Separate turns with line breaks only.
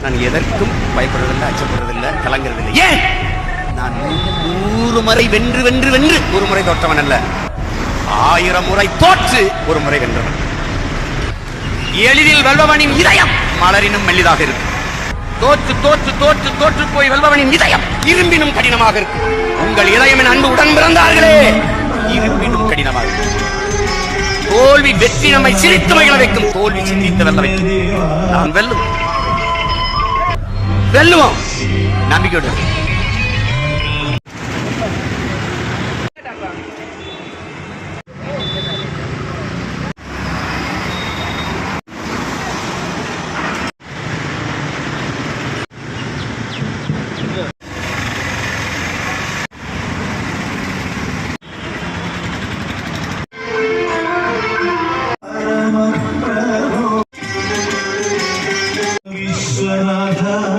நான் எதற்கும் பயப்படுறதில்லை, அச்சப்படுறதில்லை, கலங்குறதில்லை. ஏன்? நான் 100 முறை வென்று வென்று வென்று ஒரு முறை தோற்றவன் அல்ல, 1000 முறை தோற்று ஒரு முறை வென்றவன். எளிதில் வெல்பவனின் இதயம் மலரினும் மெல்லிதாக இருக்கும். தோற்று தோற்று தோற்று தோற்று போய் வெல்பவனின் இதயம் இரும்பினும் கடினமாக இருக்கும். உங்கள் இதயம் என் அன்பு உடன் பிறந்தார்களே, இரும்பினும் கடினமாக இருக்கும். தோல்வி வெற்றி நம்மை சிரித்து மகிழ வைக்கும், தோல்வி சிந்தித்து வெல்ல வைக்கும். நாம் வெல்லுவோம் நம்பிக்கையோடு.
विश्वनाथ